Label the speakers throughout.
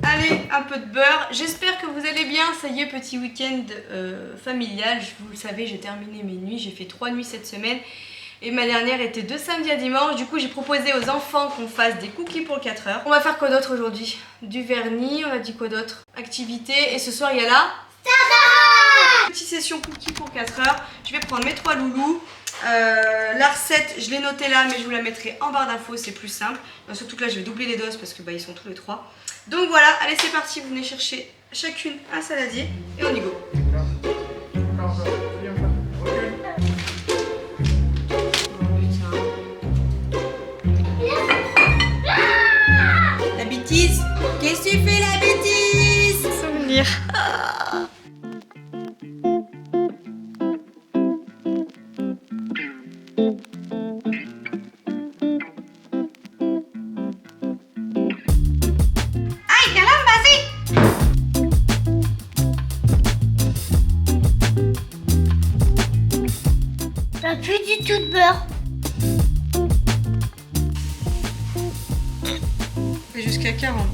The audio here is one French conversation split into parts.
Speaker 1: Allez, un peu de beurre. J'espère que vous allez bien. Ça y est, petit week-end familial. Vous le savez, j'ai terminé mes nuits. J'ai fait 3 nuits cette semaine. Et ma dernière était de samedi à dimanche. Du coup, j'ai proposé aux enfants qu'on fasse des cookies pour 4 heures. On va faire quoi d'autre aujourd'hui? Du vernis, on a dit quoi d'autre? Activité. Et ce soir, il y a la petite session cookies pour 4 heures. Je vais prendre mes 3 loulous. La recette, je l'ai notée là, mais je vous la mettrai en barre d'infos, c'est plus simple. Surtout que là, je vais doubler les doses parce que ils sont tous les 3. Donc voilà, allez, c'est parti. Vous venez chercher chacune un saladier et on y go. La bêtise. Qu'est-ce que tu fais, la bêtise? Souvenir.
Speaker 2: T'as plus du tout de beurre.
Speaker 1: Et jusqu'à 40.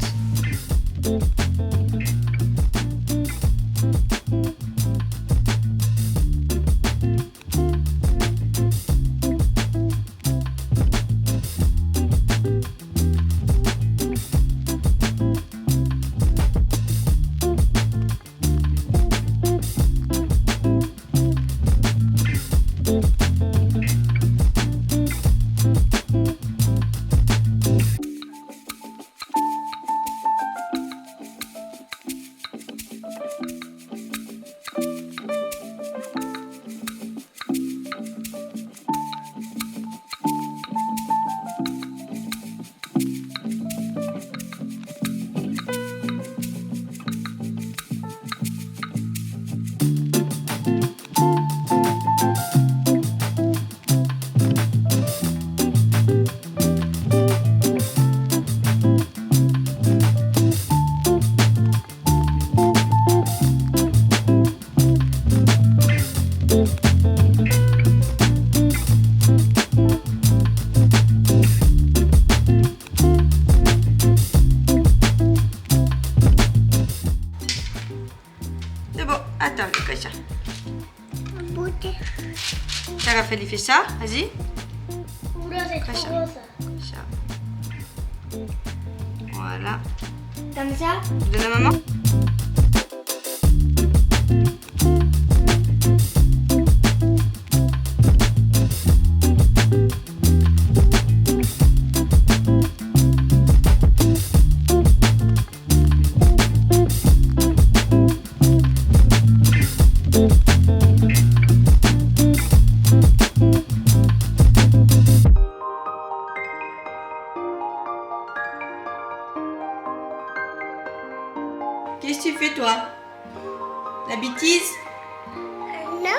Speaker 1: C'est bon, attends, fais ça. Ça, Raphaël, il fait ça, vas-y.
Speaker 2: Oula, c'est trop
Speaker 1: ça.
Speaker 2: gros ça.
Speaker 1: Ça. Voilà.
Speaker 2: Comme ça?
Speaker 1: Tu donnes à maman? Qu'est-ce que tu fais, toi? La bêtise?
Speaker 2: Non.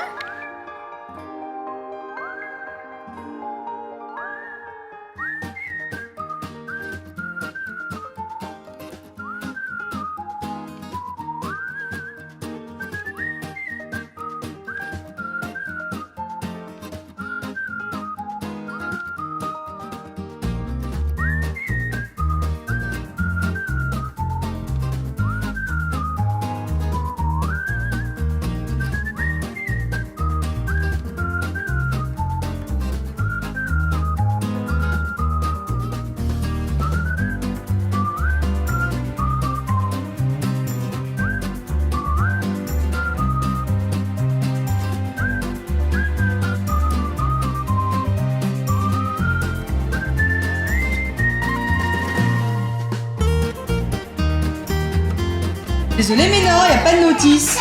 Speaker 1: Désolée, mais non, il n'y a pas de notice.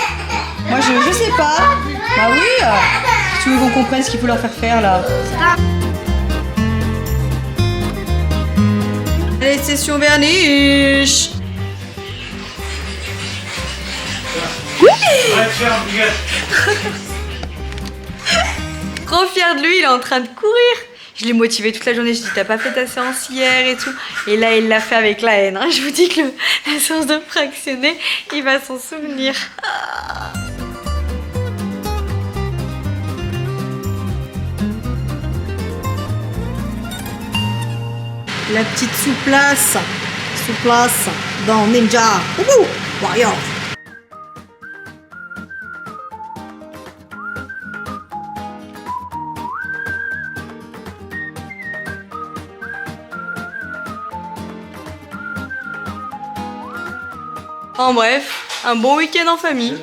Speaker 1: Moi, je sais pas. Bah oui. Tu veux qu'on comprenne ce qu'il faut leur faire faire, là. Allez, session verniche. Oui. Trop fier de lui, il est en train de courir. Je l'ai motivé toute la journée, je dis t'as pas fait ta séance hier et tout. Et là il l'a fait avec la haine. Je vous dis que la séance de fractionner, il va s'en souvenir.
Speaker 3: La petite souplace dans Ninja Warrior.
Speaker 1: En bref, un bon week-end en famille.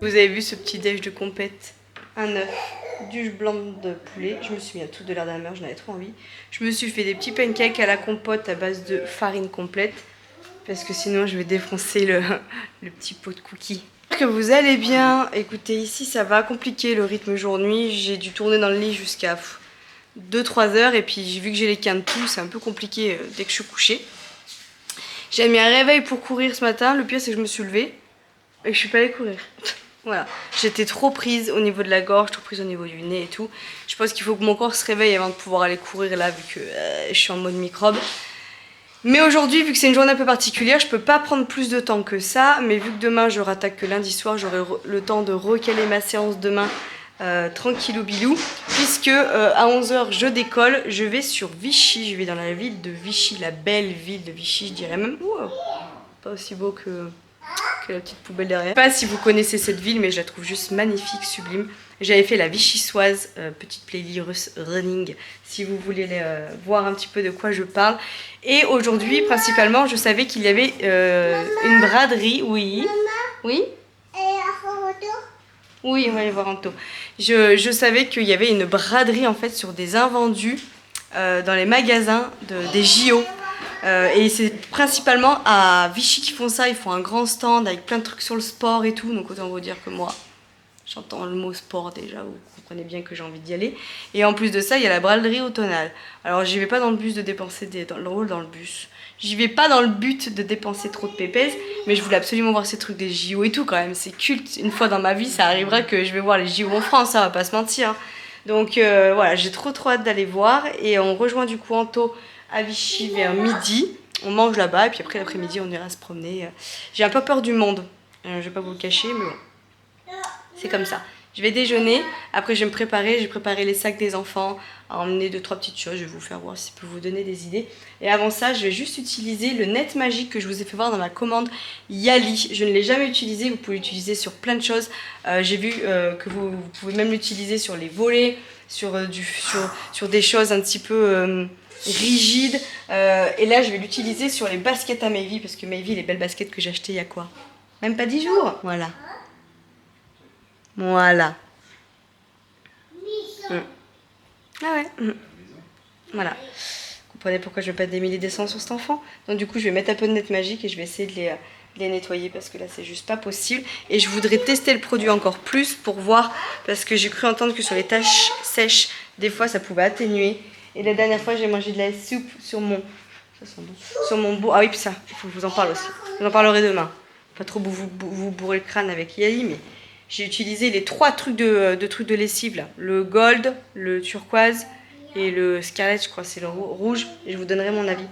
Speaker 1: Vous avez vu ce petit déj de compète, un œuf, du blanc de poulet, je me souviens tout de l'air d'un meurtre, j'en avais trop envie. Je me suis fait des petits pancakes à la compote à base de farine complète, parce que sinon je vais défoncer le petit pot de cookies. J'espère que vous allez bien. Écoutez, ici ça va compliquer le rythme jour-nuit, j'ai dû tourner dans le lit jusqu'à 2-3 heures, et puis vu que j'ai les quintes tout, c'est un peu compliqué dès que je suis couchée. J'ai mis un réveil pour courir ce matin, le pire c'est que je me suis levée et que je suis pas allée courir. Voilà, j'étais trop prise au niveau de la gorge, trop prise au niveau du nez et tout. Je pense qu'il faut que mon corps se réveille avant de pouvoir aller courir là, vu que je suis en mode microbe. Mais aujourd'hui, vu que c'est une journée un peu particulière, je peux pas prendre plus de temps que ça. Mais vu que demain, je rattaque que lundi soir, j'aurai le temps de recaler ma séance demain tranquillou bilou. Puisque à 11 h, je décolle, je vais sur Vichy. Je vais dans la ville de Vichy, la belle ville de Vichy, je dirais même. Wow, pas aussi beau que la petite poubelle derrière. Je sais pas si vous connaissez cette ville, mais je la trouve juste magnifique, sublime. J'avais fait la Vichysoise, petite playlist running, si vous voulez voir un petit peu de quoi je parle. Et aujourd'hui, principalement, je savais qu'il y avait une braderie, oui.
Speaker 2: Maman,
Speaker 1: Oui.
Speaker 2: et à photo.
Speaker 1: Oui, on va aller voir un taux. Je savais qu'il y avait une braderie en fait sur des invendus dans les magasins des JO. Et c'est principalement à Vichy qu'ils font ça. Ils font un grand stand avec plein de trucs sur le sport et tout. Donc autant vous dire que moi, j'entends le mot sport déjà, vous comprenez bien que j'ai envie d'y aller. Et en plus de ça, il y a la braderie automnale. Alors j'y vais pas dans le but de dépenser dans le bus. J'y vais pas dans le but de dépenser trop de pépès, mais je voulais absolument voir ces trucs des JO et tout quand même. C'est culte. Une fois dans ma vie, ça arrivera que je vais voir les JO en France, ça va pas se mentir. Donc voilà, j'ai trop hâte d'aller voir. Et on rejoint du coup Anto à Vichy vers midi. On mange là-bas et puis après l'après-midi, on ira se promener. J'ai un peu peur du monde. Je vais pas vous le cacher, mais bon. C'est comme ça. Je vais déjeuner, après je vais me préparer, j'ai préparé les sacs des enfants, à emmener 2-3 petites choses, je vais vous faire voir si ça peut vous donner des idées. Et avant ça, je vais juste utiliser le net magique que je vous ai fait voir dans ma commande Yali. Je ne l'ai jamais utilisé, vous pouvez l'utiliser sur plein de choses. J'ai vu que vous pouvez même l'utiliser sur les volets, sur des choses un petit peu rigides. Et là, je vais l'utiliser sur les baskets à Mayvi, parce que Mayvi, les belles baskets que j'ai achetées il y a quoi? Même pas 10 jours. Voilà. Voilà. Ah ouais. Voilà. Vous comprenez pourquoi je vais pas démêler des sangs sur cet enfant. Donc du coup, je vais mettre un peu de net magique et je vais essayer de les nettoyer parce que là, c'est juste pas possible. Et je voudrais tester le produit encore plus pour voir, parce que j'ai cru entendre que sur les taches sèches, des fois, ça pouvait atténuer. Et la dernière fois, j'ai mangé de la soupe sur mon... Ça sent bon. Sur mon beau... Ah oui, puis ça, il faut que je vous en parle aussi. Je vous en parlerai demain. Pas trop vous bourrer le crâne avec Yali, mais... J'ai utilisé les 3 trucs de lessive là. Le gold, le turquoise et le scarlet, je crois c'est le rouge. Et je vous donnerai mon avis.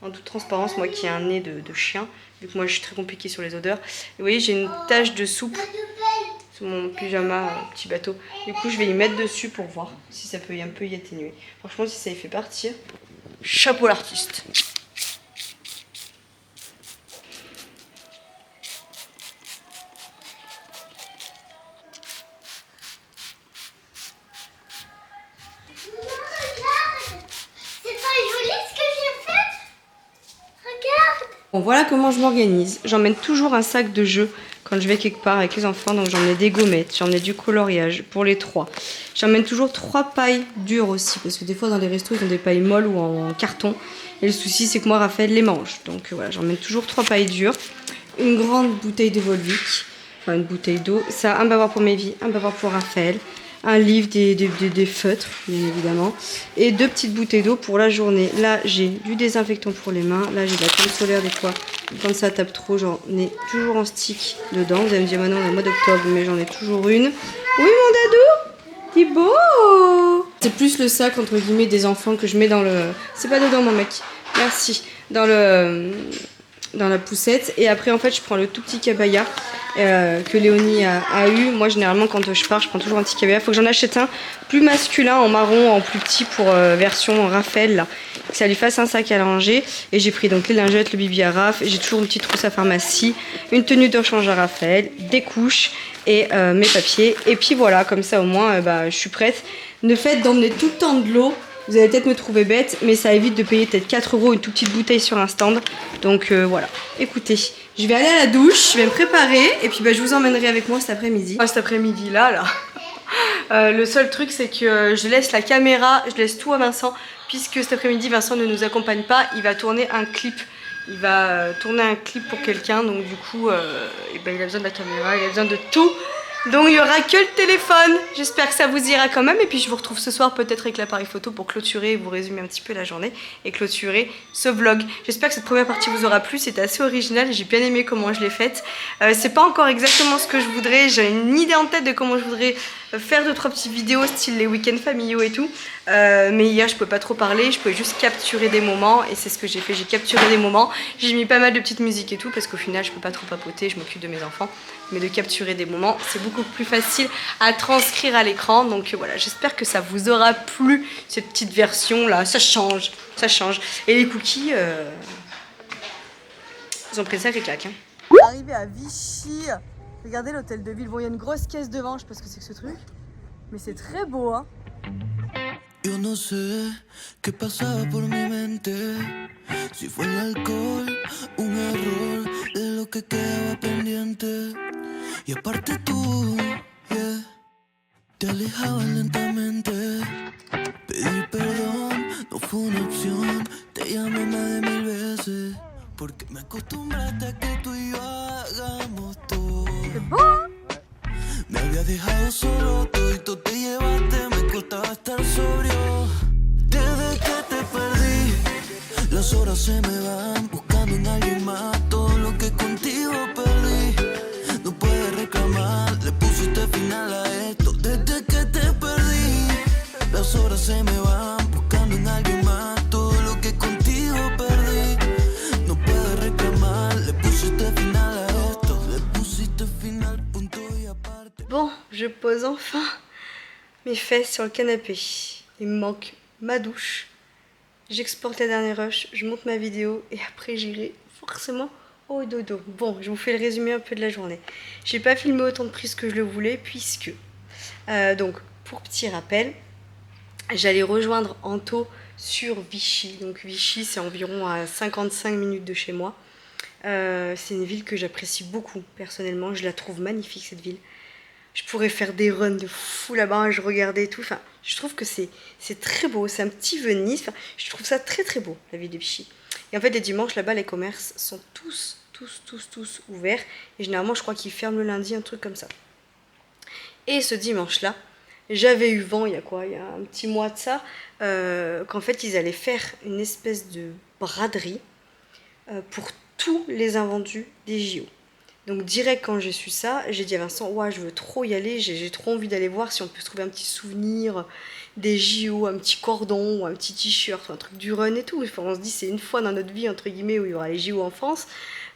Speaker 1: En toute transparence, moi qui ai un nez de chien, vu que moi je suis très compliquée sur les odeurs. Et vous voyez, j'ai une tache de soupe sur mon pyjama petit bateau. Du coup, je vais y mettre dessus pour voir si ça peut un peu y atténuer. Franchement, si ça y fait partir, chapeau l'artiste. Bon, voilà comment je m'organise. J'emmène toujours un sac de jeux quand je vais quelque part avec les enfants. Donc j'emmène des gommettes, j'emmène du coloriage pour les 3. J'emmène toujours 3 pailles dures aussi. Parce que des fois dans les restos ils ont des pailles molles ou en carton. Et le souci c'est que moi Raphaël les mange. Donc voilà, j'emmène toujours 3 pailles dures. Une grande bouteille de Volvic. Enfin une bouteille d'eau. Ça, un bavard pour Mayvi, un bavard pour Raphaël. Un livre, des feutres, bien évidemment. Et 2 petites bouteilles d'eau pour la journée. Là, j'ai du désinfectant pour les mains. Là, j'ai de la crème solaire des fois. Quand ça tape trop, j'en ai toujours en stick dedans. Vous allez me dire, maintenant, on est au mois d'octobre, mais j'en ai toujours une. Oui, mon dadou? T'es beau! C'est plus le sac, entre guillemets, des enfants que je mets dans le... C'est pas dedans, mon mec. Merci. Dans la poussette. Et après, en fait, je prends le tout petit cabaya que Léonie a eu. Moi, généralement, quand je pars, je prends toujours un petit cabaya. Faut que j'en achète un plus masculin, en marron, en plus petit pour version Raphaël, là. Que ça lui fasse un sac à langer. Et j'ai pris donc les lingettes, le bibi à Raph. J'ai toujours une petite trousse à pharmacie, une tenue de rechange à Raphaël, des couches et mes papiers. Et puis voilà, comme ça, au moins, je suis prête. Ne faites d'emmener tout le temps de l'eau. Vous allez peut-être me trouver bête, mais ça évite de payer peut-être 4 € une toute petite bouteille sur un stand. Donc voilà, écoutez, je vais aller à la douche, je vais me préparer et puis je vous emmènerai avec moi cet après-midi. Cet après-midi là. Le seul truc c'est que je laisse la caméra, je laisse tout à Vincent, puisque cet après-midi Vincent ne nous accompagne pas, il va tourner un clip. Il va tourner un clip pour quelqu'un, donc du coup il a besoin de la caméra, il a besoin de tout. Donc il n'y aura que le téléphone. J'espère que ça vous ira quand même. Et puis je vous retrouve ce soir peut-être avec l'appareil photo pour clôturer et vous résumer un petit peu la journée et clôturer ce vlog. J'espère que cette première partie vous aura plu. C'était assez original et j'ai bien aimé comment je l'ai faite. C'est pas encore exactement ce que je voudrais. J'ai une idée en tête de comment je voudrais faire 2-3 petites vidéos style les week-ends familiaux et tout. Mais hier je pouvais pas trop parler. Je pouvais juste capturer des moments et c'est ce que j'ai fait. J'ai capturé des moments. J'ai mis pas mal de petites musiques et tout parce qu'au final je peux pas trop papoter. Je m'occupe de mes enfants. Mais de capturer des moments, c'est beaucoup plus facile à transcrire à l'écran. Donc voilà, j'espère que ça vous aura plu, cette petite version là. Ça change, ça change. Et les cookies, ils ont pris ça avec claque. Arrivé à Vichy, regardez l'hôtel de ville. Bon, il y a une grosse caisse devant, je sais pas ce que c'est que ce truc. Mais c'est très beau, hein.
Speaker 4: Yo no sé qué pasaba por mi mente, si fue el alcohol, un error de lo que quedaba pendiente. Y aparte tú, yeah, te alejabas lentamente. Pedir perdón no fue una opción, te llamé más de 1000 veces, porque me acostumbraste a que tú y yo hagamos todo. Me había dejado solo, todito te llevaste, me costaba estar sobrio. Desde que te perdí, las horas se me van buscando en alguien más. Todo lo que contigo perdí, no puedes reclamar, le pusiste final a esto. Desde que te perdí, las horas se me van buscando en alguien más. Todo lo que contigo perdí, no puedes reclamar, le pusiste final a esto. Le pusiste final, punto y aparte.
Speaker 1: Bon, je pose enfin mes fesses sur le canapé. Il me manque ma douche. J'exporte la dernière rush, je monte ma vidéo et après j'irai forcément au dodo. Bon, je vous fais le résumé un peu de la journée. J'ai pas filmé autant de prises que je le voulais puisque, donc pour petit rappel, j'allais rejoindre Anto sur Vichy. Donc Vichy c'est environ à 55 minutes de chez moi. C'est une ville que j'apprécie beaucoup personnellement, je la trouve magnifique cette ville. Je pourrais faire des runs de fou là-bas, je regardais tout, enfin je trouve que c'est très beau, c'est un petit Venise, enfin, je trouve ça très très beau la ville de Vichy. Et en fait les dimanches là-bas les commerces sont tous ouverts et généralement je crois qu'ils ferment le lundi, un truc comme ça. Et ce dimanche-là, j'avais eu vent il y a un petit mois de ça, qu'en fait ils allaient faire une espèce de braderie pour tous les invendus des JO. Donc direct quand j'ai su ça, j'ai dit à Vincent, ouais, je veux trop y aller, j'ai trop envie d'aller voir si on peut se trouver un petit souvenir des JO, un petit cordon ou un petit t-shirt, un truc du run et tout. Enfin, on se dit c'est une fois dans notre vie entre guillemets où il y aura les JO en France.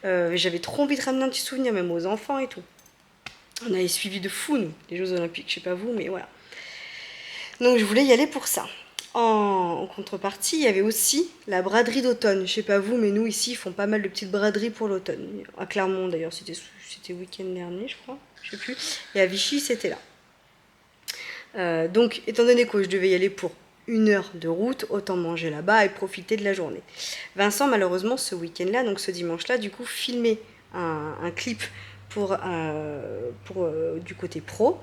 Speaker 1: J'avais trop envie de ramener un petit souvenir même aux enfants et tout. On avait suivi de fou nous, les Jeux Olympiques, je sais pas vous mais voilà. Donc je voulais y aller pour ça. En contrepartie, il y avait aussi la braderie d'automne. Je sais pas vous, mais nous ici, ils font pas mal de petites braderies pour l'automne. À Clermont d'ailleurs, c'était le week-end dernier, je crois. Je sais plus. Et à Vichy, c'était là. Donc, étant donné que je devais y aller pour 1 heure de route, autant manger là-bas et profiter de la journée. Vincent, malheureusement, ce week-end-là, donc ce dimanche-là, du coup, filmait un clip pour du côté pro.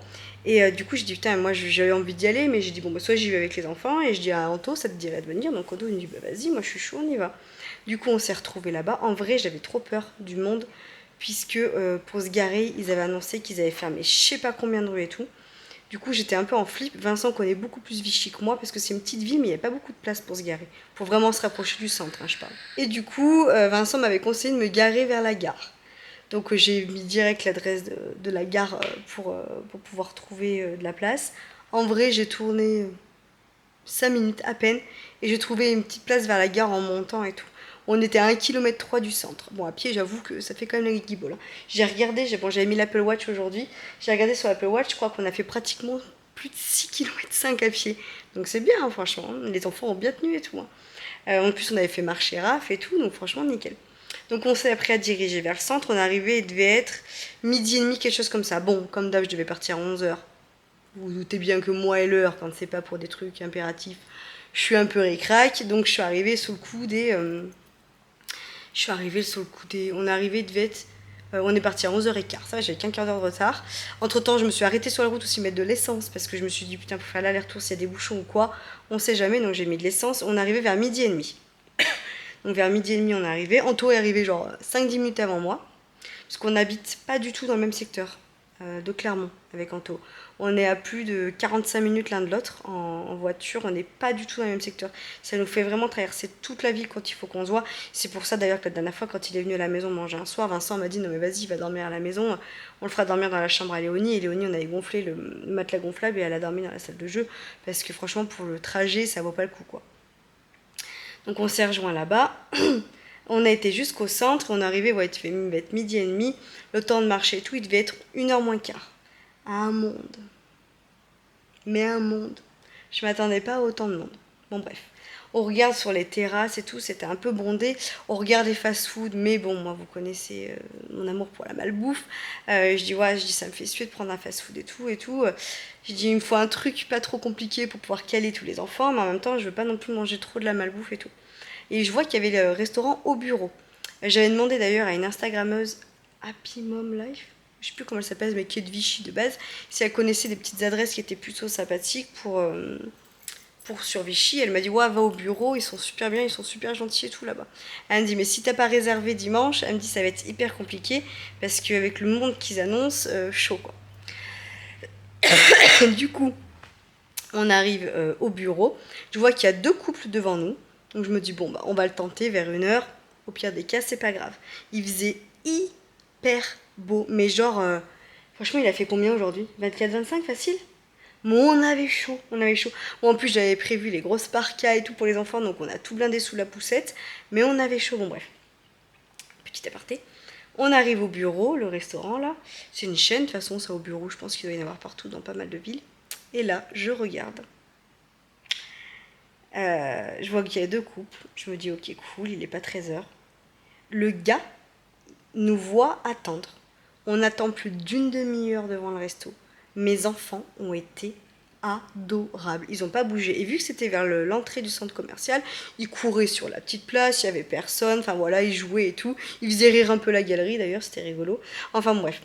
Speaker 1: Et du coup, je dis, putain, moi j'avais envie d'y aller, mais j'ai dit, bon, bah, soit j'y vais avec les enfants, et je dis à Anto, ça te dirait de venir. Donc Anto, il me dit, bah vas-y, moi je suis chaud, on y va. Du coup, on s'est retrouvés là-bas. En vrai, j'avais trop peur du monde, puisque pour se garer, ils avaient annoncé qu'ils avaient fermé je sais pas combien de rues et tout. Du coup, j'étais un peu en flip. Vincent connaît beaucoup plus Vichy que moi, parce que c'est une petite ville, mais il n'y a pas beaucoup de place pour se garer. Pour vraiment se rapprocher du centre, hein, je parle. Et du coup, Vincent m'avait conseillé de me garer vers la gare. Donc j'ai mis direct l'adresse de la gare pour pouvoir trouver de la place. En vrai, j'ai tourné
Speaker 3: 5 minutes à peine. Et j'ai trouvé une petite place vers la gare en montant et tout. On était à 1,3 km du centre. Bon, à pied, j'avoue que ça fait quand même la guibolle. J'ai regardé, j'avais mis l'Apple Watch aujourd'hui. J'ai regardé sur l'Apple Watch, je crois qu'on a fait pratiquement plus de 6,5 km à pied. Donc c'est bien, hein, franchement. Les enfants ont bien tenu et tout. Hein. En plus, on avait fait marcher RAF et tout, donc franchement, nickel. Donc on s'est après à diriger vers le centre. On est arrivé, il devait être 12h30, quelque chose comme ça. Bon, comme d'hab, je devais partir à 11h. Vous vous doutez bien que moi et l'heure, quand c'est pas pour des trucs impératifs, je suis un peu ric-rac. Donc je suis arrivée sous le coup des... On est arrivé, il devait être... on est parti à 11h15, ça j'avais qu'un quart d'heure de retard. Entre temps, je me suis arrêtée sur la route aussi mettre de l'essence parce que je me suis dit putain, pour faire l'aller-retour, s'il y a des bouchons ou quoi, on sait jamais, donc j'ai mis de l'essence. On est arrivé vers 12h30. Donc vers 12h30, on est arrivé. Anto est arrivé genre 5-10 minutes avant moi, parce qu'on n'habite pas du tout dans le même secteur de Clermont avec Anto. On est à plus de 45 minutes l'un de l'autre en voiture, on n'est pas du tout dans le même secteur. Ça nous fait vraiment traverser toute la ville quand il faut qu'on se voit. C'est pour ça d'ailleurs que la dernière fois, quand il est venu à la maison manger un soir, Vincent m'a dit non mais vas-y, va dormir à la maison, on le fera dormir dans la chambre à Léonie. Et Léonie, on avait gonflé le matelas gonflable et elle a dormi dans la salle de jeu, parce que franchement pour le trajet, ça vaut pas le coup quoi. Donc on s'est rejoint là-bas. On a été jusqu'au centre, on est arrivé, ouais, il devait être 12h30, le temps de marcher et tout, il devait être 1h moins quart. Un monde. Mais un monde. Je m'attendais pas à autant de monde. Bon bref. On regarde sur les terrasses et tout, c'était un peu bondé. On regarde les fast-food, mais bon, moi vous connaissez mon amour pour la malbouffe. Je dis ça me fait suer de prendre un fast-food et tout. Je dis il me faut un truc pas trop compliqué pour pouvoir caler tous les enfants, mais en même temps je veux pas non plus manger trop de la malbouffe et tout. Et je vois qu'il y avait le restaurant au bureau. J'avais demandé d'ailleurs à une Instagrammeuse, Happy Mom Life, je sais plus comment elle s'appelle, mais qui est de Vichy de base, si elle connaissait des petites adresses qui étaient plutôt sympathiques pour sur Vichy. Elle m'a dit ouais, va au bureau, ils sont super bien, ils sont super gentils et tout là-bas. Elle me dit mais si t'as pas réservé dimanche, elle me dit ça va être hyper compliqué parce qu'avec le monde qu'ils annoncent, chaud quoi. Du coup, on arrive au bureau, je vois qu'il y a 2 couples devant nous, donc je me dis bon bah on va le tenter vers 1h, au pire des cas c'est pas grave. Il faisait hyper beau, mais genre franchement il a fait combien aujourd'hui, 24-25 facile. Mais on avait chaud. Bon, en plus j'avais prévu les grosses parkas et tout pour les enfants, donc on a tout blindé sous la poussette, mais on avait chaud. Bon bref, petit aparté. On arrive au bureau, le restaurant là, c'est une chaîne, de toute façon ça au bureau, je pense qu'il doit y en avoir partout dans pas mal de villes. Et là, je regarde. Je vois qu'il y a 2 couples, je me dis ok cool, il est pas 13h. Le gars nous voit attendre. On attend plus d'une demi-heure devant le resto. Mes enfants ont été adorables. Ils n'ont pas bougé. Et vu que c'était vers l'entrée du centre commercial, ils couraient sur la petite place, il n'y avait personne. Enfin voilà, ils jouaient et tout. Ils faisaient rire un peu la galerie d'ailleurs, c'était rigolo. Enfin bref.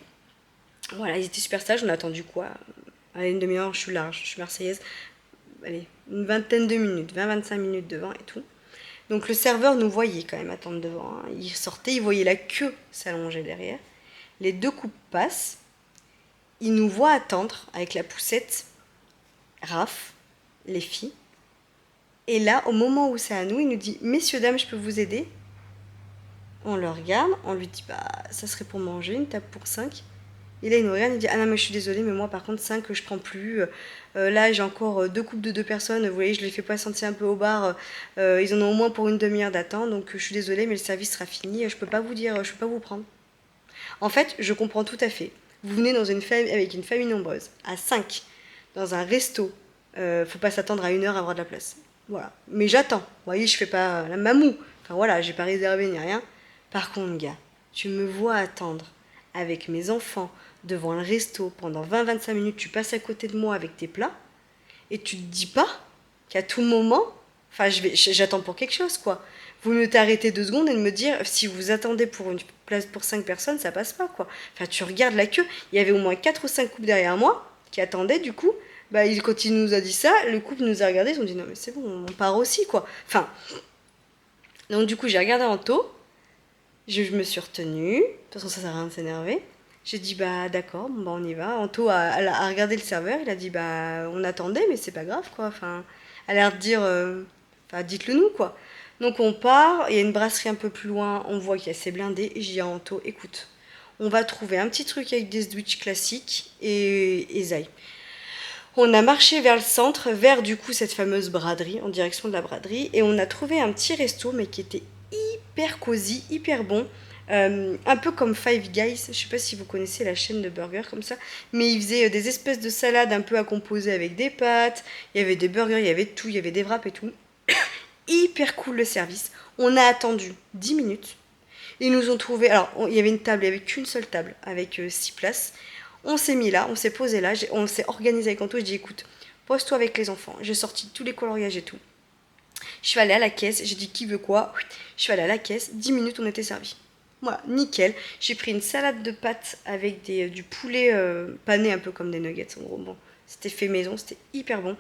Speaker 3: Voilà, ils étaient super sages. On a attendu quoi? Allez, une demi-heure, je suis large, je suis marseillaise. Allez, une vingtaine de minutes, 20-25 minutes devant et tout. Donc le serveur nous voyait quand même attendre devant. Hein. Il sortait, il voyait la queue s'allonger derrière. Les 2 couples passent. Il nous voit attendre avec la poussette, Raph, les filles. Et là, au moment où c'est à nous, il nous dit « Messieurs, dames, je peux vous aider ?» On le regarde, on lui dit « Bah, ça serait pour manger, une table pour 5. » Et là, il nous regarde, il dit « Ah non, mais je suis désolée, mais moi, par contre, 5, je prends plus. Là, j'ai encore 2 couples de 2 personnes. Vous voyez, je les fais patienter un peu au bar. Ils en ont au moins pour une demi-heure d'attente. Donc, je suis désolée, mais le service sera fini. Je peux pas vous dire, je peux pas vous prendre. » En fait, je comprends tout à fait. Vous venez dans avec une famille nombreuse, à 5, dans un resto, faut pas s'attendre à 1 heure à avoir de la place. Voilà. Mais j'attends. Vous voyez, je fais pas la mamou. Enfin voilà, j'ai pas réservé ni rien. Par contre, gars, tu me vois attendre avec mes enfants devant le resto pendant 20-25 minutes, tu passes à côté de moi avec tes plats, et tu te dis pas qu'à tout moment, enfin j'attends pour quelque chose quoi. Vous me t'arrêter 2 secondes et de me dire si vous attendez pour une place pour 5 personnes, ça passe pas quoi. Enfin tu regardes la queue, il y avait au moins 4 ou 5 couples derrière moi qui attendaient du coup. Bah quand il nous a dit ça, le couple nous a regardé, ils ont dit non mais c'est bon, on part aussi quoi. Enfin donc du coup j'ai regardé Anto, je me suis retenue, de toute façon ça sert à rien de s'énerver. J'ai dit bah d'accord, bon, bah on y va. Anto a regardé le serveur, il a dit bah on attendait mais c'est pas grave quoi. Enfin elle a l'air de dire enfin dites-le nous quoi. Donc on part, il y a une brasserie un peu plus loin, on voit qu'il y a assez blindé. Et j'ai dit à Anto, écoute, on va trouver un petit truc avec des sandwichs classiques et zaï. On a marché vers le centre, vers du coup cette fameuse braderie, en direction de la braderie, et on a trouvé un petit resto, mais qui était hyper cosy, hyper bon. Un peu comme Five Guys, je sais pas si vous connaissez la chaîne de burgers comme ça, mais ils faisaient des espèces de salades un peu à composer avec des pâtes, il y avait des burgers, il y avait tout, il y avait des wraps et tout. Hyper cool le service. On a attendu 10 minutes. Ils nous ont trouvé, alors il y avait une table, il n'y avait qu'une seule table avec 6 places. On s'est mis là, on s'est posé là, on s'est organisé avec Anto, je dis écoute, pose-toi avec les enfants. J'ai sorti tous les coloriages et tout. Je suis allée à la caisse, j'ai dit qui veut quoi. Je suis allée à la caisse, 10 minutes on était servis. Voilà, nickel. J'ai pris une salade de pâtes avec du poulet pané, un peu comme des nuggets en gros. Bon, c'était fait maison, c'était hyper bon.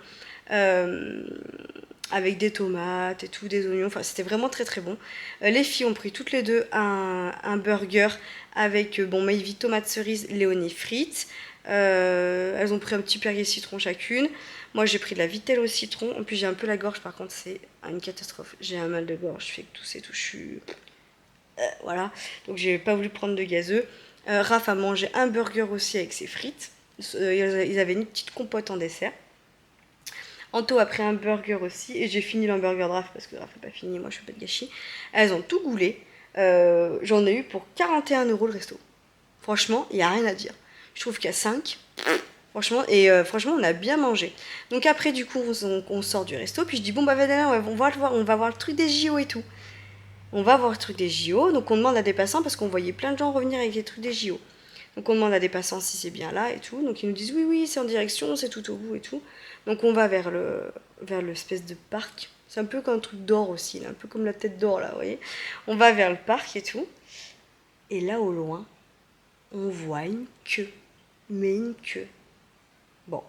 Speaker 3: Avec des tomates et tout, des oignons, enfin c'était vraiment très très bon. Les filles ont pris toutes les deux un burger avec, Maïvi, tomate cerise, Léonie frites. Elles ont pris un petit perrier citron chacune. Moi j'ai pris de la vitelle au citron. En plus j'ai un peu la gorge, par contre c'est une catastrophe. J'ai un mal de gorge, je fais que tousser tout, je suis... voilà, donc j'ai pas voulu prendre de gazeux. Raph a mangé un burger aussi avec ses frites. Ils avaient une petite compote en dessert. Anto a pris un burger aussi et j'ai fini l'hamburger de Raph parce que Raph n'a pas fini, moi je fais pas de gâchis. Elles ont tout goulé. J'en ai eu pour 41 € le resto. Franchement, il n'y a rien à dire. Je trouve qu'il y a 5. Franchement, franchement, on a bien mangé. Donc après, du coup, on sort du resto. Puis je dis, bon, bah, on va voir le truc des JO et tout. On va voir le truc des JO. Donc on demande à des passants parce qu'on voyait plein de gens revenir avec les trucs des JO. Donc on demande à des passants si c'est bien là et tout. Donc ils nous disent, oui, c'est en direction, c'est tout au bout et tout. Donc on va vers l'espèce de parc. C'est un peu comme un truc d'or aussi, là, un peu comme la tête d'or là, vous voyez. On va vers le parc et tout. Et là au loin, on voit une queue. Mais une queue. Bon,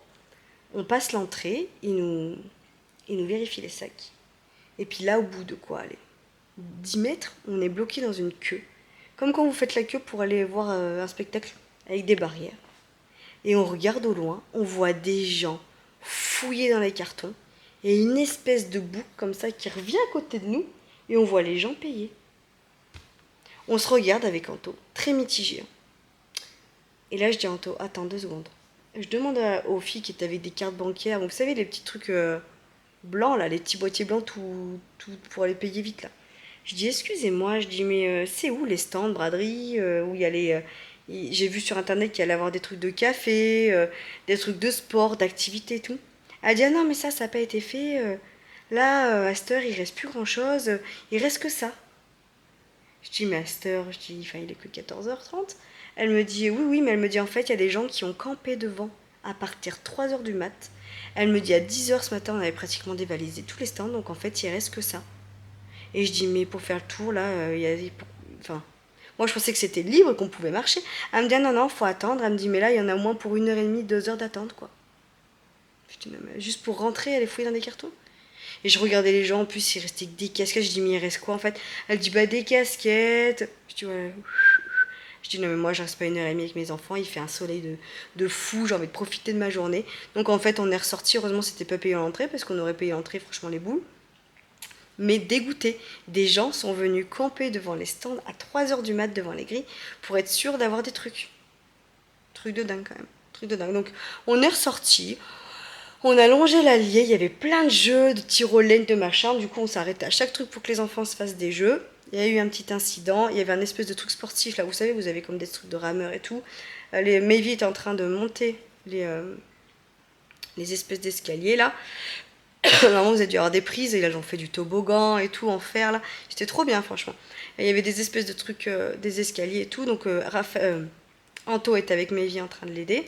Speaker 3: on passe l'entrée, il nous vérifie les sacs. Et puis là, au bout de quoi, allez, 10 mètres, on est bloqué dans une queue. Comme quand vous faites la queue pour aller voir un spectacle avec des barrières. Et on regarde au loin, on voit des gens fouiller dans les cartons. Et une espèce de boucle comme ça qui revient à côté de nous. Et on voit les gens payer. On se regarde avec Anto, très mitigé. Et là, je dis à Anto, attends 2 secondes. Je demande aux filles qui étaient avec des cartes bancaires, donc vous savez, les petits trucs blancs, là, les petits boîtiers blancs tout pour aller payer vite, là. Je dis, excusez-moi, je dis, mais c'est où les stands, braderie, où il y a les... j'ai vu sur Internet qu'il allait avoir des trucs de café, des trucs de sport, d'activité et tout. Elle dit, ah non, mais ça n'a pas été fait. Là, à cette heure, il reste plus grand-chose. Il reste que ça. Je dis, mais à cette heure, je dis, enfin, il est que 14h30. Elle me dit, oui, mais elle me dit, en fait, il y a des gens qui ont campé devant à partir 3h du mat. Elle me dit, à 10h ce matin, on avait pratiquement dévalisé tous les stands, donc en fait, il reste que ça. Et je dis, mais pour faire le tour, là, il y a... Enfin, moi, je pensais que c'était libre, qu'on pouvait marcher. Elle me dit, ah, non, faut attendre. Elle me dit, mais là, il y en a au moins pour 1h30, 2 heures d'attente, quoi. Je dis, mais juste pour rentrer, aller fouiller dans des cartons. Et je regardais les gens, en plus, il restait que des casquettes. Je dis, mais il reste quoi, en fait? Elle dit, bah, des casquettes. Je dis, ouais... Je dis non mais moi je reste pas 1h30 avec mes enfants, il fait un soleil de fou, j'ai envie de profiter de ma journée. Donc en fait on est ressorti, heureusement c'était pas payé l'entrée parce qu'on aurait payé l'entrée franchement les boules. Mais dégoûté, des gens sont venus camper devant les stands à 3h du mat devant les grilles pour être sûr d'avoir des trucs. Truc de dingue quand même, truc de dingue. Donc on est ressorti, on a longé l'allier, il y avait plein de jeux, de tyroliennes, de machin, du coup on s'arrêtait à chaque truc pour que les enfants se fassent des jeux. Il y a eu un petit incident, il y avait un espèce de truc sportif, là vous savez, vous avez comme des trucs de rameurs et tout. Maevie était en train de monter les espèces d'escaliers là. Normalement vous avez dû avoir des prises, et là j'en fais du toboggan et tout en fer là. C'était trop bien franchement. Et il y avait des espèces de trucs, des escaliers et tout, donc Anto était avec Maevie en train de l'aider.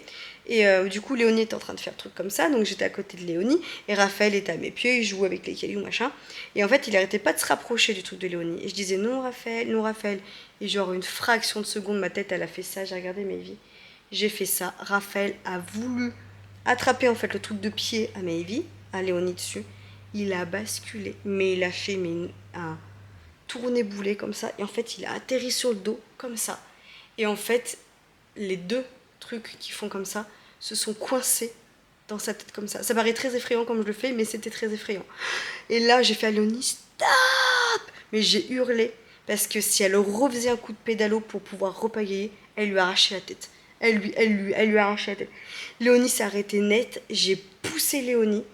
Speaker 3: Et du coup, Léonie était en train de faire un truc comme ça, donc j'étais à côté de Léonie, et Raphaël était à mes pieds, il jouait avec les cailloux, machin. Et en fait, il arrêtait pas de se rapprocher du truc de Léonie. Et je disais non, Raphaël, non, Raphaël. Et genre, une fraction de seconde, ma tête, elle a fait ça, j'ai regardé Maevie. J'ai fait ça. Raphaël a voulu attraper en fait le truc de pied à Maevie, à Léonie dessus. Il a basculé, mais il a fait un tourné-boulet comme ça, et en fait, il a atterri sur le dos, comme ça. Et en fait, les 2 trucs qui font comme ça se sont coincés dans sa tête comme ça. Ça paraît très effrayant comme je le fais, mais c'était très effrayant. Et là, j'ai fait à Léonie, stop! Mais j'ai hurlé, parce que si elle refaisait un coup de pédalo pour pouvoir repagayer, elle lui arrachait la tête. Elle lui arrachait la tête. Léonie s'est arrêtée net, j'ai poussé Léonie.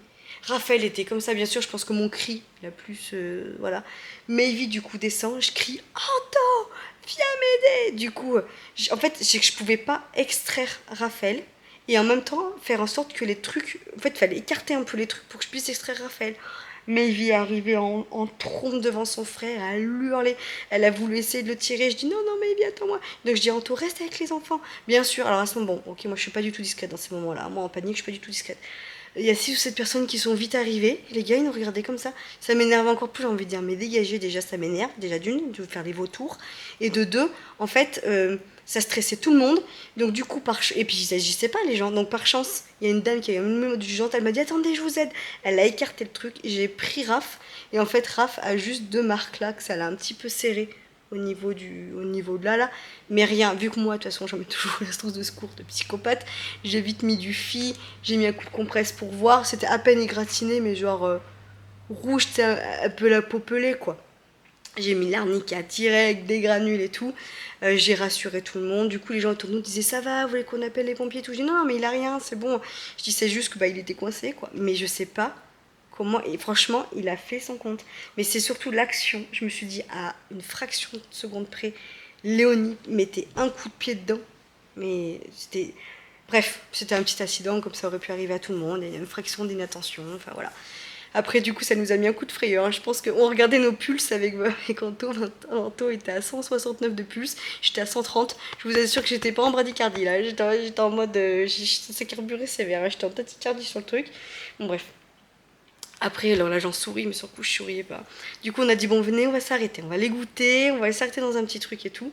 Speaker 3: Raphaël était comme ça, bien sûr, je pense que mon cri, la plus, voilà. Maevie, du coup, descend, je crie « Anto, viens m'aider !» Du coup, en fait, je pouvais pas extraire Raphaël et en même temps faire en sorte que les trucs... En fait, il fallait écarter un peu les trucs pour que je puisse extraire Raphaël. Maevie est arrivée en trompe devant son frère, elle hurlait, elle a voulu essayer de le tirer, je dis non, Maevie, attends-moi. Donc je dis Anto, reste avec les enfants. Bien sûr, alors à ce moment, bon, ok, moi je suis pas du tout discrète dans ces moments-là, moi en panique, je suis pas du tout discrète. Il y a 6 ou 7 personnes qui sont vite arrivées. Les gars, ils nous regardaient comme ça. Ça m'énerve encore plus, j'ai envie de dire, mais dégagez, déjà, ça m'énerve. Déjà, d'une, de faire les vautours. Et de deux, en fait, ça stressait tout le monde. Donc, du coup, et puis, ils n'agissaient pas, les gens. Donc, par chance, il y a une dame qui a eu du gentil. Elle m'a dit, attendez, je vous aide. Elle a écarté le truc. J'ai pris Raph. Et en fait, Raph a juste 2 marques là, que ça l'a un petit peu serré au niveau de là, mais rien, vu que moi de toute façon j'en mets toujours l'instance de secours de psychopathe, j'ai vite mis du phi, j'ai mis un coup de compresse pour voir, c'était à peine égratigné mais genre rouge, c'était un peu la peau pelée quoi. J'ai mis l'arnica direct, des granules et tout, j'ai rassuré tout le monde, du coup les gens autour de nous disaient ça va, vous voulez qu'on appelle les pompiers et tout, je dis non mais il a rien, c'est bon, je dis c'est juste que il était coincé quoi, mais je sais pas comment, et franchement, il a fait son compte. Mais c'est surtout l'action. Je me suis dit, à une fraction de seconde près, Léonie mettait un coup de pied dedans. Mais c'était... Bref, c'était un petit accident, comme ça aurait pu arriver à tout le monde. Et une fraction d'inattention, enfin voilà. Après, du coup, ça nous a mis un coup de frayeur. Je pense qu'on regardait nos pulses avec Anto. Anto était à 169 de pulse, j'étais à 130. Je vous assure que j'étais pas en bradycardie, là. J'étais en mode... c'est carburé sévère, j'étais en tachycardie sur le truc. Bon, bref. Après, alors là, j'en souris, mais sur le coup, je souriais pas. Du coup, on a dit, bon, venez, on va s'arrêter. On va les goûter, on va les s'arrêter dans un petit truc et tout.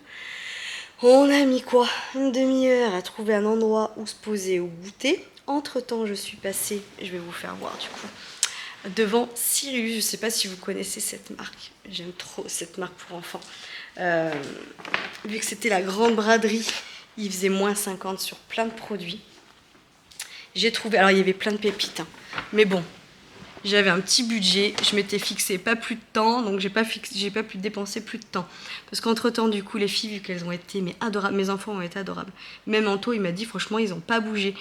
Speaker 3: On a mis quoi? Une demi-heure à trouver un endroit où se poser ou goûter. Entre-temps, je suis passée, je vais vous faire voir du coup, devant Sirius. Je sais pas si vous connaissez cette marque. J'aime trop cette marque pour enfants. Vu que c'était la grande braderie, il faisait moins 50 sur plein de produits. J'ai trouvé... Alors, il y avait plein de pépites, hein. Mais bon... J'avais un petit budget, je m'étais fixé pas plus de temps, donc j'ai pas pu dépenser plus de temps. Parce qu'entre-temps, du coup, les filles, vu qu'elles ont été adorables, mes enfants ont été adorables. Même Anto, il m'a dit, franchement, ils ont pas bougé.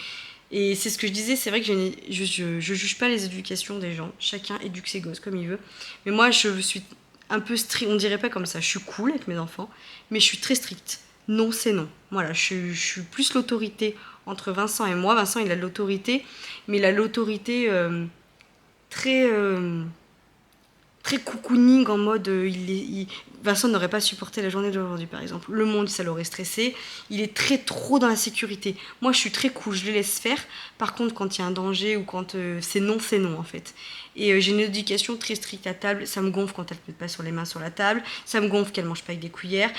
Speaker 3: Et c'est ce que je disais, c'est vrai que je juge pas les éducations des gens. Chacun éduque ses gosses comme il veut. Mais moi, je suis un peu stricte, on dirait pas comme ça. Je suis cool avec mes enfants, mais je suis très stricte. Non, c'est non. Voilà, je suis plus l'autorité entre Vincent et moi. Vincent, il a de l'autorité, mais il a l'autorité... très cocooning en mode Vincent n'aurait pas supporté la journée d'aujourd'hui par exemple, le monde ça l'aurait stressé, il est trop dans la sécurité. Moi je suis très cool, je les laisse faire, par contre quand il y a un danger ou quand c'est non en fait. Et j'ai une éducation très stricte à table, ça me gonfle quand elle ne met pas sur les mains sur la table, ça me gonfle qu'elle mange pas avec des cuillères,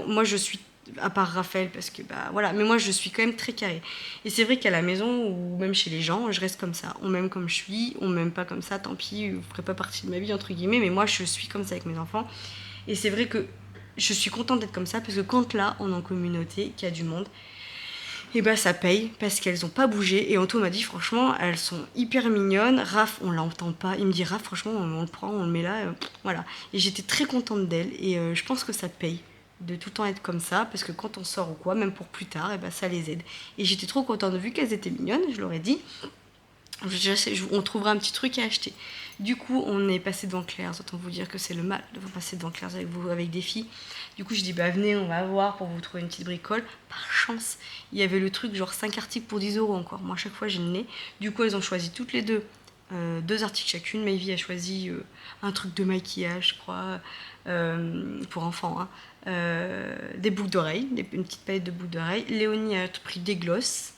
Speaker 3: moi je suis, à part Raphaël parce que voilà, mais moi je suis quand même très carrée. Et c'est vrai qu'à la maison ou même chez les gens, je reste comme ça. On m'aime comme je suis, on m'aime pas comme ça, tant pis, vous ferez pas partie de ma vie entre guillemets, mais moi je suis comme ça avec mes enfants. Et c'est vrai que je suis contente d'être comme ça parce que quand là on est en communauté, qu'il y a du monde, et ça paye parce qu'elles ont pas bougé. Et Anto m'a dit franchement elles sont hyper mignonnes. Raph on l'entend pas, il me dit Raph franchement on le prend, on le met là, voilà. Et j'étais très contente d'elle et je pense que ça paye de tout le temps être comme ça, parce que quand on sort ou quoi, même pour plus tard, ça les aide. Et j'étais trop contente, vu qu'elles étaient mignonnes, je leur ai dit, on trouvera un petit truc à acheter. Du coup, on est passé devant Claire's, autant vous dire que c'est le mal de vous passer devant Claire's avec des filles. Du coup, je dis, venez, on va voir pour vous trouver une petite bricole. Par chance, il y avait le truc, genre 5 articles pour 10 € encore. Moi, à chaque fois, j'ai le nez. Du coup, elles ont choisi toutes les deux 2 articles chacune. Maevie a choisi un truc de maquillage, je crois, pour enfants, hein. Des boucles d'oreilles, une petite palette de boucles d'oreilles. Léonie a pris des glosses.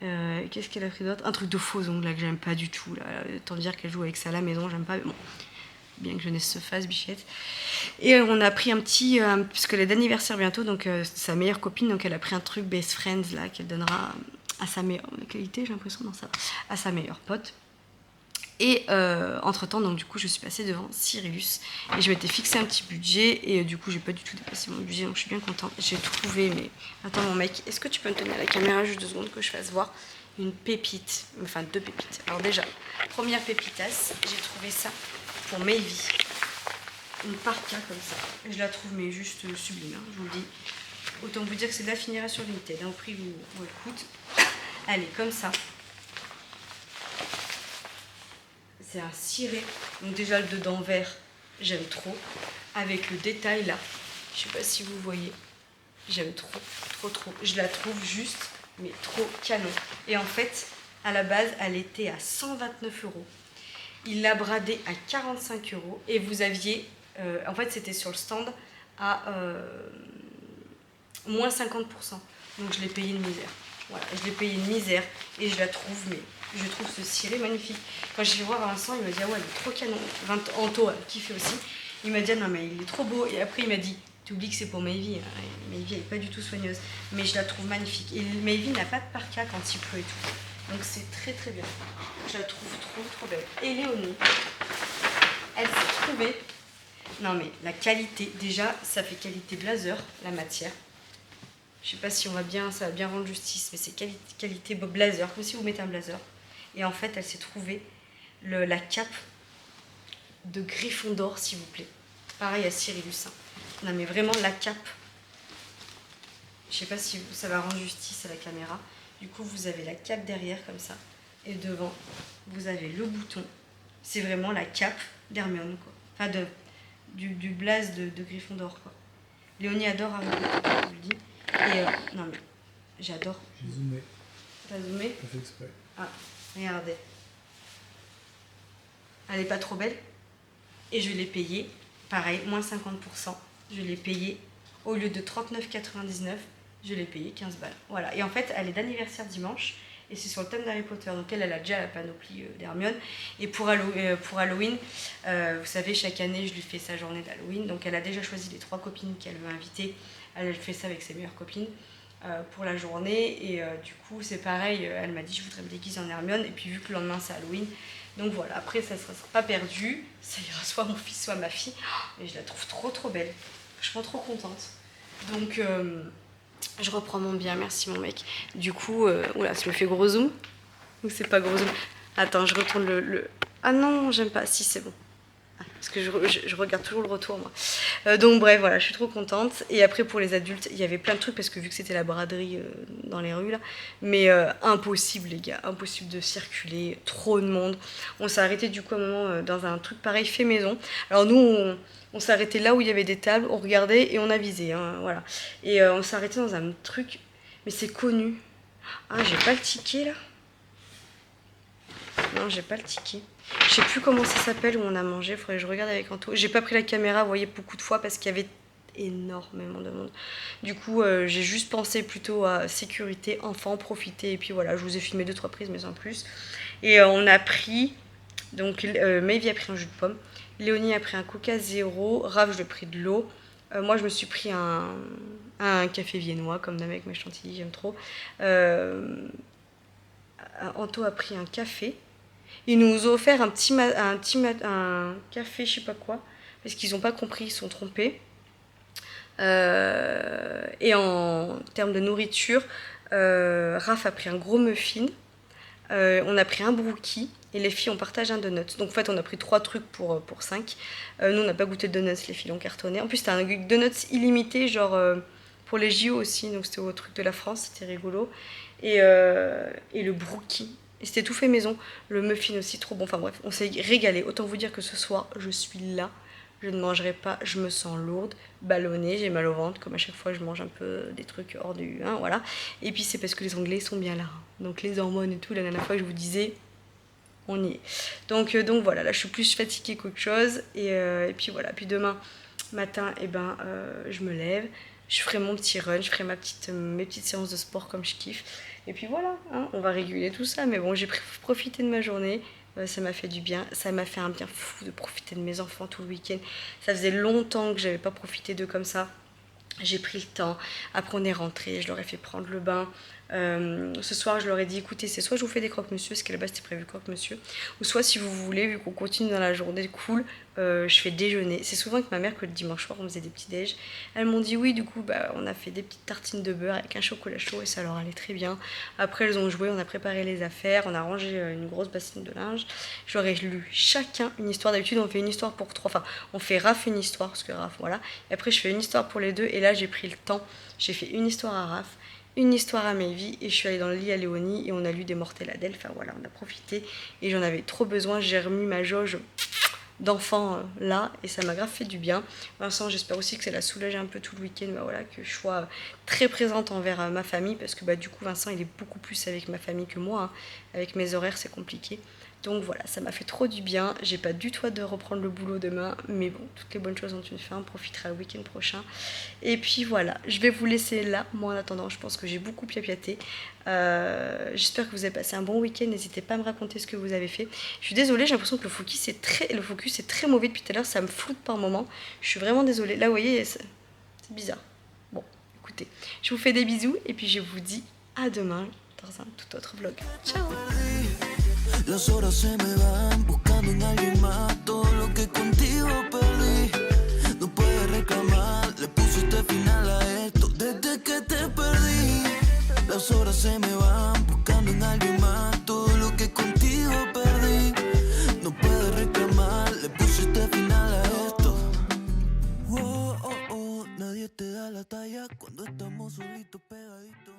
Speaker 3: Qu'est-ce qu'elle a pris d'autre? Un truc de faux ongles là, que j'aime pas du tout. Là. Autant dire qu'elle joue avec ça à la maison, j'aime pas. Mais bon, bien que jeunesse se fasse, bichette. Et on a pris un petit, puisque elle est d'anniversaire bientôt, donc sa meilleure copine, donc elle a pris un truc Best Friends là qu'elle donnera à sa meilleure qualité, j'ai l'impression, dans ça, à sa meilleure pote. Et entre-temps, donc du coup, je suis passée devant Sirius et je m'étais fixé un petit budget et du coup, j'ai pas du tout dépassé mon budget, donc je suis bien contente. J'ai trouvé, mais attends mon mec, est-ce que tu peux me tenir la caméra juste 2 secondes que je fasse voir une pépite, enfin 2 pépites. Alors déjà, première pépitasse, j'ai trouvé ça pour Maevie, une parka comme ça. Je la trouve mais juste sublime, hein, je vous le dis. Autant vous dire que c'est de la finière sur Vinted, hein, au prix où elle coûte. Elle est comme ça. C'est un ciré. Donc déjà le dedans vert, j'aime trop. Avec le détail là. Je sais pas si vous voyez. J'aime trop, trop, trop. Je la trouve juste, mais trop canon. Et en fait, à la base, elle était à 129 €. Il l'a bradé à 45 €. Et vous aviez, en fait, c'était sur le stand à moins 50%. Donc je l'ai payé une misère. Voilà, je l'ai payé une misère et je la trouve, mais je trouve ce ciré magnifique. Quand je vais voir Vincent, il m'a dit ah ouais, il est trop canon. Anto, qui fait aussi, il m'a dit ah non mais il est trop beau. Et après il m'a dit tu oublies que c'est pour Maëvy. Maëvy elle est pas du tout soigneuse, mais je la trouve magnifique. Et Maëvy n'a pas de parka quand il pleut et tout, donc c'est très très bien. Je la trouve trop trop belle. Et Léonie, elle s'est trouvée. Non mais la qualité, déjà ça fait qualité blazer, la matière. Je sais pas si ça va bien rendre justice, mais c'est qualité blazer, comme si vous mettez un blazer. Et en fait, elle s'est trouvée la cape de Gryffondor, s'il vous plaît. Pareil à Cyril Lucin. Non mais vraiment la cape. Je sais pas si ça va rendre justice à la caméra. Du coup, vous avez la cape derrière comme ça. Et devant, vous avez le bouton. C'est vraiment la cape d'Hermione, quoi. Enfin, du blaze de Gryffondor, quoi. Léonie adore Harry Potter, je vous le dis. Et non mais j'adore.
Speaker 5: J'ai zoomé.
Speaker 3: T'as zoomé?
Speaker 5: Pas fait exprès.
Speaker 3: Ah, regardez. Elle est pas trop belle. Et je l'ai payée, pareil, moins 50%. Je l'ai payée, au lieu de 39,99, je l'ai payée 15 balles. Voilà, et en fait, elle est d'anniversaire dimanche. Et c'est sur le thème d'Harry Potter. Donc elle a déjà la panoplie d'Hermione. Et pour Halloween, vous savez, chaque année, je lui fais sa journée d'Halloween. Donc elle a déjà choisi les 3 copines qu'elle veut inviter. Elle fait ça avec ses meilleures copines pour la journée. Et du coup, c'est pareil. Elle m'a dit, je voudrais me déguiser en Hermione. Et puis vu que le lendemain, c'est Halloween. Donc voilà, après, ça ne sera pas perdu. Ça ira soit mon fils, soit ma fille. Et je la trouve trop, trop belle. Franchement, trop contente. Donc... je reprends mon bien, merci mon mec. Du coup, oula, ça me fait gros zoom. Ou c'est pas gros zoom? Attends, je retourne le... Ah non, j'aime pas. Si, c'est bon. Ah, parce que je regarde toujours le retour, moi. Donc bref, voilà, je suis trop contente. Et après, pour les adultes, il y avait plein de trucs, parce que vu que c'était la braderie dans les rues, là. Mais impossible, les gars. Impossible de circuler. Trop de monde. On s'est arrêté, du coup, à un moment, dans un truc pareil, fait maison. Alors nous, on s'est arrêté là où il y avait des tables, on regardait et on avisait, hein, voilà. Et on s'est arrêté dans un truc, mais c'est connu. Ah, j'ai pas le ticket là. Non, j'ai pas le ticket. Je sais plus comment ça s'appelle où on a mangé, faudrait que je regarde avec Anto. J'ai pas pris la caméra, vous voyez, beaucoup de fois parce qu'il y avait énormément de monde. Du coup, j'ai juste pensé plutôt à sécurité, enfants, profiter. Et puis voilà, je vous ai filmé 2-3 prises, mais sans plus. Et on a pris, donc Maëvy a pris un jus de pomme. Léonie a pris un Coca zéro, Raph je lui ai pris de l'eau. Moi je me suis pris un café viennois comme d'hab avec mes chantilly, j'aime trop. Anto a pris un café. Ils nous ont offert un café je sais pas quoi, parce qu'ils n'ont pas compris, ils se sont trompés. Et en termes de nourriture, Raph a pris un gros muffin. On a pris un brookie et les filles on partage un donut. Donc en fait on a pris 3 trucs pour 5. Nous on n'a pas goûté de donuts, les filles ont cartonné. En plus c'était un donut illimité genre pour les JO aussi, donc c'était au truc de la France, c'était rigolo. Et le brookie, et c'était tout fait maison. Le muffin aussi trop bon, enfin bref, on s'est régalé. Autant vous dire que ce soir je suis là. Je ne mangerai pas, je me sens lourde, ballonnée, j'ai mal au ventre, comme à chaque fois je mange un peu des trucs hors du... Hein, voilà. Et puis c'est parce que les Anglais sont bien là. Donc les hormones et tout, la dernière fois je vous disais, on y est. Donc voilà, là je suis plus fatiguée qu'autre chose. Et puis voilà, puis demain matin, je me lève, je ferai mon petit run, je ferai mes petites séances de sport comme je kiffe. Et puis voilà, hein, on va réguler tout ça. Mais bon, j'ai profité de ma journée. Ça m'a fait du bien, ça m'a fait un bien fou de profiter de mes enfants tout le week-end. Ça faisait longtemps que j'avais pas profité d'eux comme ça. J'ai pris le temps, après on est rentré, je leur ai fait prendre le bain. Ce soir, je leur ai dit, écoutez, c'est soit je vous fais des croque-monsieur, parce qu'à la base c'était prévu croque-monsieur, ou soit si vous voulez, vu qu'on continue dans la journée cool, je fais déjeuner. C'est souvent avec ma mère que le dimanche soir on faisait des petits déj. Elles m'ont dit oui, du coup bah, on a fait des petites tartines de beurre avec un chocolat chaud et ça leur allait très bien. Après elles ont joué, on a préparé les affaires, on a rangé une grosse bassine de linge. J'aurais lu chacun une histoire. D'habitude on fait une histoire pour trois, enfin on fait Raph une histoire, parce que Raph voilà. Et après je fais une histoire pour les deux et là j'ai pris le temps, j'ai fait une histoire à Raph, une histoire à Maevie et je suis allée dans le lit à Léonie et on a lu des Mortels Adèle. Enfin voilà, on a profité et j'en avais trop besoin. J'ai remis ma jauge d'enfant là et ça m'a grave fait du bien. Vincent, j'espère aussi que ça l'a soulagé un peu tout le week-end, bah, voilà, que je sois très présente envers ma famille parce que bah, du coup Vincent il est beaucoup plus avec ma famille que moi, hein. Avec mes horaires c'est compliqué. Donc voilà, ça m'a fait trop du bien. J'ai pas du tout hâte de reprendre le boulot demain, mais bon, toutes les bonnes choses ont une fin, on profitera le week-end prochain. Et puis voilà, je vais vous laisser là. Moi en attendant, je pense que j'ai beaucoup piapiaté. J'espère que vous avez passé un bon week-end. N'hésitez pas à me raconter ce que vous avez fait. Je suis désolée, j'ai l'impression que le focus est très mauvais depuis tout à l'heure. Ça me floute par moment. Je suis vraiment désolée. Là, vous voyez, c'est bizarre. Bon, écoutez, je vous fais des bisous et puis je vous dis à demain dans un tout autre vlog. Ciao!
Speaker 4: Las horas se me van buscando en alguien más todo lo que contigo perdí. No puedes reclamar, le pusiste final a esto desde que te perdí. Las horas se me van buscando en alguien más todo lo que contigo perdí. No puedes reclamar, le pusiste final a esto. Oh, oh, oh, nadie te da la talla cuando estamos solitos pegaditos.